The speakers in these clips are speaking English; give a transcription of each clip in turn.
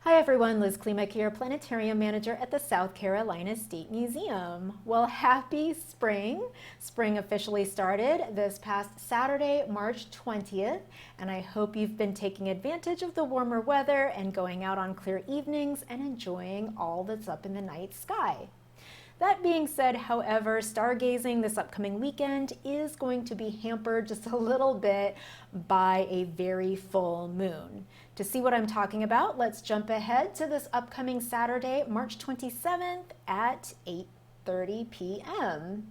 Hi everyone, Liz Klimek here, Planetarium Manager at the South Carolina State Museum. Well, happy spring. Spring officially started this past Saturday, March 20th, and I hope you've been taking advantage of the warmer weather and going out on clear evenings and enjoying all that's up in the night sky. That being said, however, stargazing this upcoming weekend is going to be hampered just a little bit by a very full moon. To see what I'm talking about, let's jump ahead to this upcoming Saturday, March 27th at 8:30 p.m.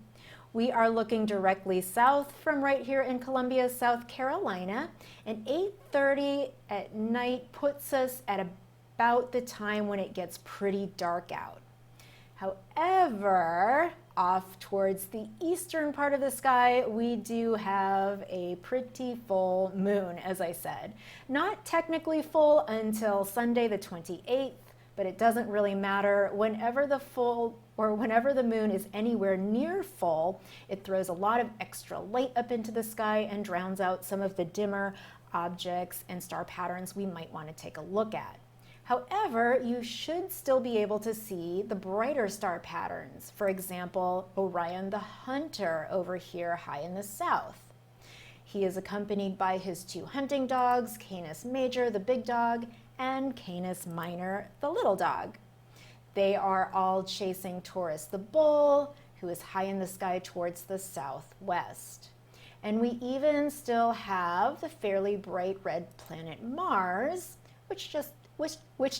We are looking directly south from right here in Columbia, South Carolina, and 8:30 at night puts us at about the time when it gets pretty dark out. However, off towards the eastern part of the sky, we do have a pretty full moon, as I said. Not technically full until Sunday the 28th, but it doesn't really matter. Whenever the moon is anywhere near full, it throws a lot of extra light up into the sky and drowns out some of the dimmer objects and star patterns we might want to take a look at. However, you should still be able to see the brighter star patterns. For example, Orion the Hunter over here high in the south. He is accompanied by his two hunting dogs, Canis Major, the big dog, and Canis Minor, the little dog. They are all chasing Taurus the bull, who is high in the sky towards the southwest. And we even still have the fairly bright red planet Mars, which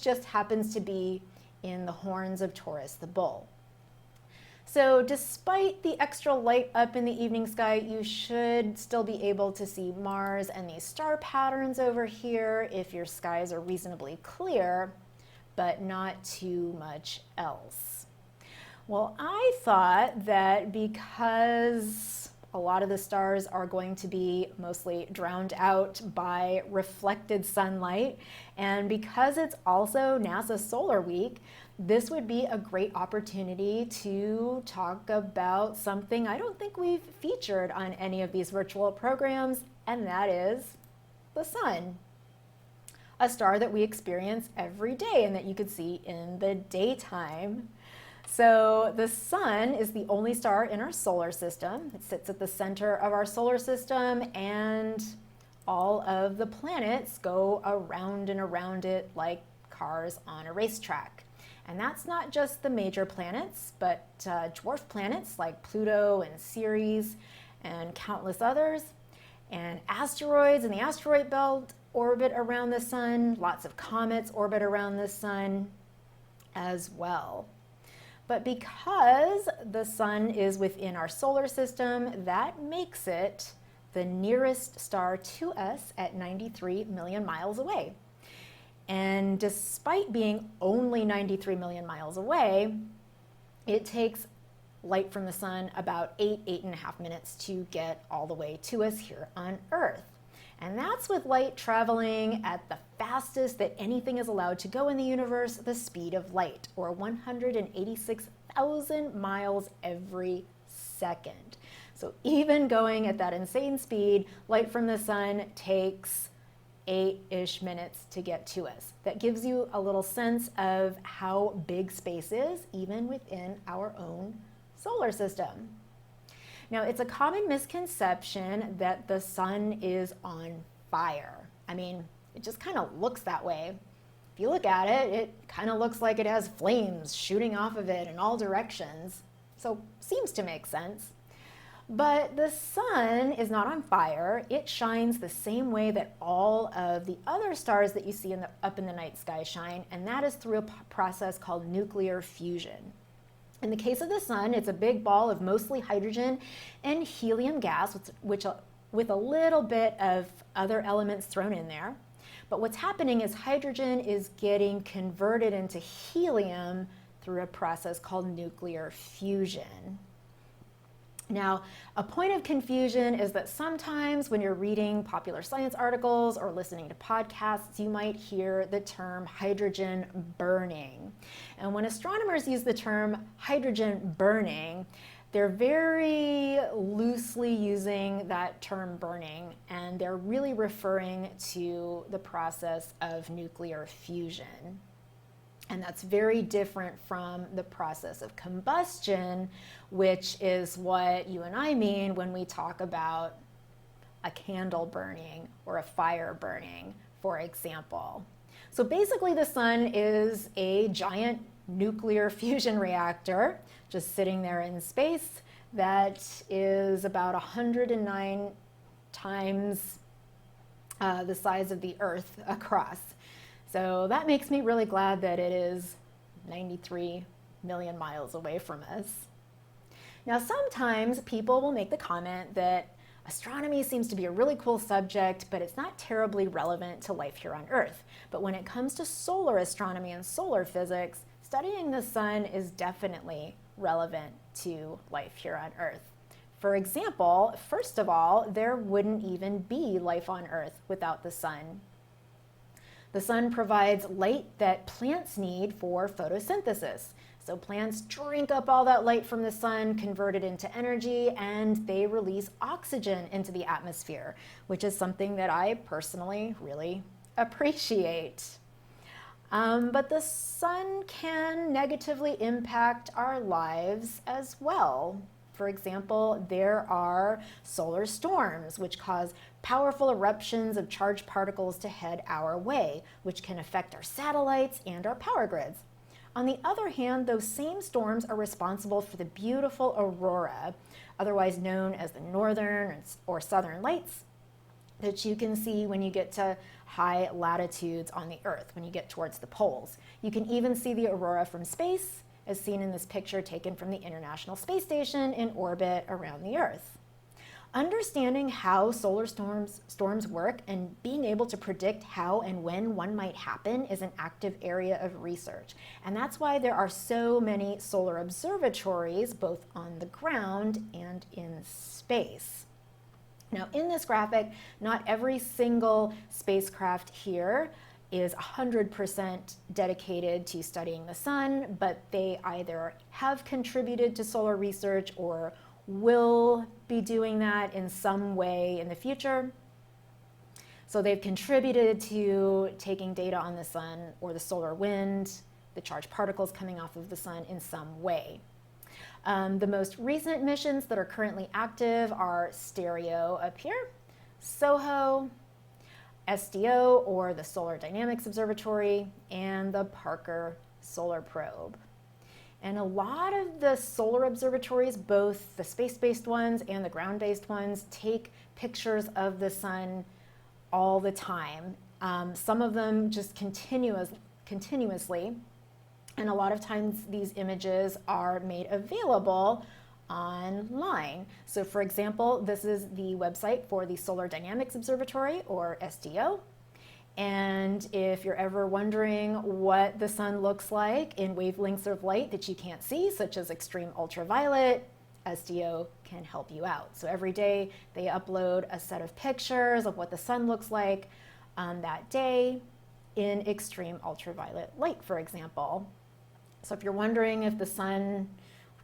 just happens to be in the horns of Taurus the bull. So despite the extra light up in the evening sky, you should still be able to see Mars and these star patterns over here if your skies are reasonably clear, but not too much else. Well, I thought that because a lot of the stars are going to be mostly drowned out by reflected sunlight, and because it's also NASA Solar Week, this would be a great opportunity to talk about something I don't think we've featured on any of these virtual programs, and that is the sun. A star that we experience every day and that you could see in the daytime. So the sun is the only star in our solar system. It sits at the center of our solar system, and all of the planets go around and around it like cars on a racetrack. And that's not just the major planets, but dwarf planets like Pluto and Ceres and countless others. And asteroids in the asteroid belt orbit around the sun. Lots of comets orbit around the sun as well. But because the sun is within our solar system, that makes it the nearest star to us at 93 million miles away. And despite being only 93 million miles away, it takes light from the sun about 8.5 minutes to get all the way to us here on Earth. And that's with light traveling at the fastest that anything is allowed to go in the universe, the speed of light, or 186,000 miles every second. So even going at that insane speed, light from the sun takes 8-ish minutes to get to us. That gives you a little sense of how big space is, even within our own solar system. Now, it's a common misconception that the sun is on fire. I mean, it just kind of looks that way. If you look at it, it kind of looks like it has flames shooting off of it in all directions. So, seems to make sense. But the sun is not on fire. It shines the same way that all of the other stars that you see up in the night sky shine, and that is through a process called nuclear fusion. In the case of the sun, it's a big ball of mostly hydrogen and helium gas, with a little bit of other elements thrown in there. But what's happening is hydrogen is getting converted into helium through a process called nuclear fusion. Now, a point of confusion is that sometimes when you're reading popular science articles or listening to podcasts, you might hear the term hydrogen burning. And when astronomers use the term hydrogen burning, they're very loosely using that term burning, and they're really referring to the process of nuclear fusion. And that's very different from the process of combustion, which is what you and I mean when we talk about a candle burning or a fire burning, for example. So basically the sun is a giant nuclear fusion reactor just sitting there in space that is about 109 times the size of the Earth across. So that makes me really glad that it is 93 million miles away from us. Now, sometimes people will make the comment that astronomy seems to be a really cool subject, but it's not terribly relevant to life here on Earth. But when it comes to solar astronomy and solar physics, studying the sun is definitely relevant to life here on Earth. For example, first of all, there wouldn't even be life on Earth without the sun. The sun provides light that plants need for photosynthesis. So plants drink up all that light from the sun, convert it into energy, and they release oxygen into the atmosphere, which is something that I personally really appreciate. But the sun can negatively impact our lives as well. For example, there are solar storms, which cause powerful eruptions of charged particles to head our way, which can affect our satellites and our power grids. On the other hand, those same storms are responsible for the beautiful aurora, otherwise known as the northern or southern lights, that you can see when you get to high latitudes on the Earth, when you get towards the poles. You can even see the aurora from space, as seen in this picture taken from the International Space Station in orbit around the Earth. Understanding how solar storms work and being able to predict how and when one might happen is an active area of research. And that's why there are so many solar observatories, both on the ground and in space. Now, in this graphic, not every single spacecraft here is 100% dedicated to studying the sun, but they either have contributed to solar research or will be doing that in some way in the future. So they've contributed to taking data on the sun or the solar wind, the charged particles coming off of the sun in some way. The most recent missions that are currently active are STEREO up here, SOHO, SDO, or the Solar Dynamics Observatory, and the Parker Solar Probe. And a lot of the solar observatories, both the space-based ones and the ground-based ones, take pictures of the sun all the time. Some of them just continuously, and a lot of times these images are made available online. So for example, this is the website for the Solar Dynamics Observatory, or SDO. And if you're ever wondering what the sun looks like in wavelengths of light that you can't see, such as extreme ultraviolet, SDO can help you out. So every day they upload a set of pictures of what the sun looks like that day in extreme ultraviolet light, for example. So if you're wondering if the sun,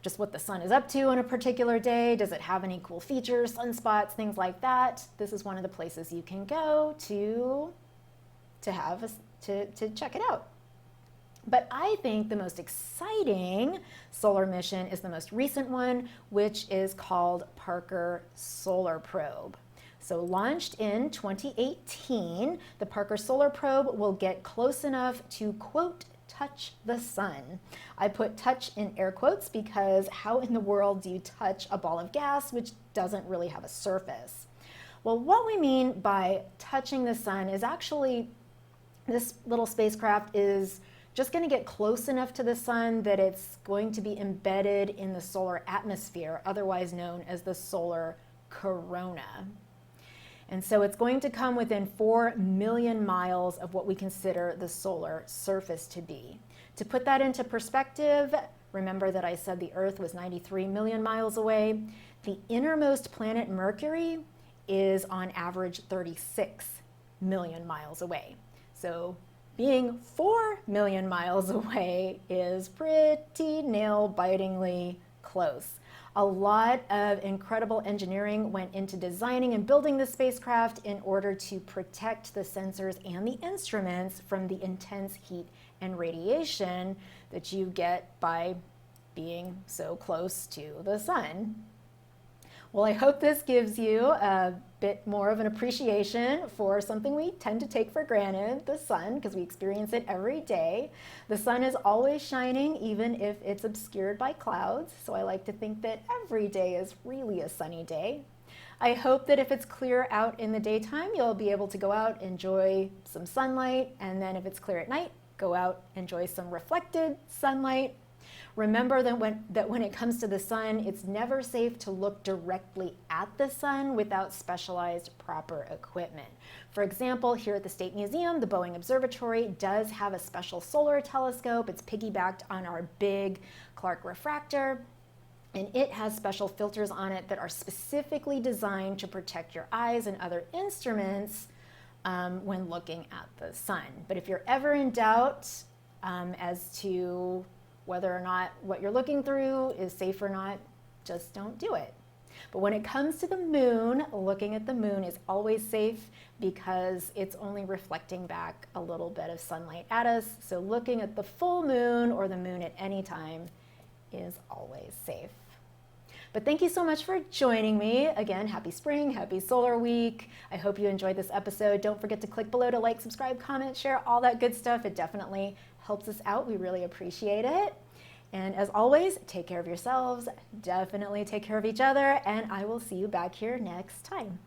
just what the sun is up to on a particular day, does it have any cool features, sunspots, things like that, this is one of the places you can go to check it out. But I think the most exciting solar mission is the most recent one, which is called Parker Solar Probe. So launched in 2018, the Parker Solar Probe will get close enough to, quote, touch the sun. I put touch in air quotes because how in the world do you touch a ball of gas which doesn't really have a surface? Well, what we mean by touching the sun is actually this little spacecraft is just going to get close enough to the sun that it's going to be embedded in the solar atmosphere, otherwise known as the solar corona. And so it's going to come within 4 million miles of what we consider the solar surface to be. To put that into perspective, remember that I said the Earth was 93 million miles away. The innermost planet, Mercury, is on average 36 million miles away. So being 4 million miles away is pretty nail-bitingly close. A lot of incredible engineering went into designing and building the spacecraft in order to protect the sensors and the instruments from the intense heat and radiation that you get by being so close to the sun. Well, I hope this gives you a bit more of an appreciation for something we tend to take for granted, the sun, because we experience it every day. The sun is always shining, even if it's obscured by clouds, so I like to think that every day is really a sunny day. I hope that if it's clear out in the daytime, you'll be able to go out, enjoy some sunlight, and then if it's clear at night, go out, enjoy some reflected sunlight. Remember that when it comes to the sun, it's never safe to look directly at the sun without specialized proper equipment. For example, here at the State Museum, the Boeing Observatory does have a special solar telescope. It's piggybacked on our big Clark refractor, and it has special filters on it that are specifically designed to protect your eyes and other instruments when looking at the sun. But if you're ever in doubt as to whether or not what you're looking through is safe or not, just don't do it. But when it comes to the moon, looking at the moon is always safe because it's only reflecting back a little bit of sunlight at us. So looking at the full moon or the moon at any time is always safe. But thank you so much for joining me. Again, happy spring, happy solar week. I hope you enjoyed this episode. Don't forget to click below to like, subscribe, comment, share, all that good stuff. It definitely helps us out. We really appreciate it. And as always, take care of yourselves, definitely take care of each other, and I will see you back here next time.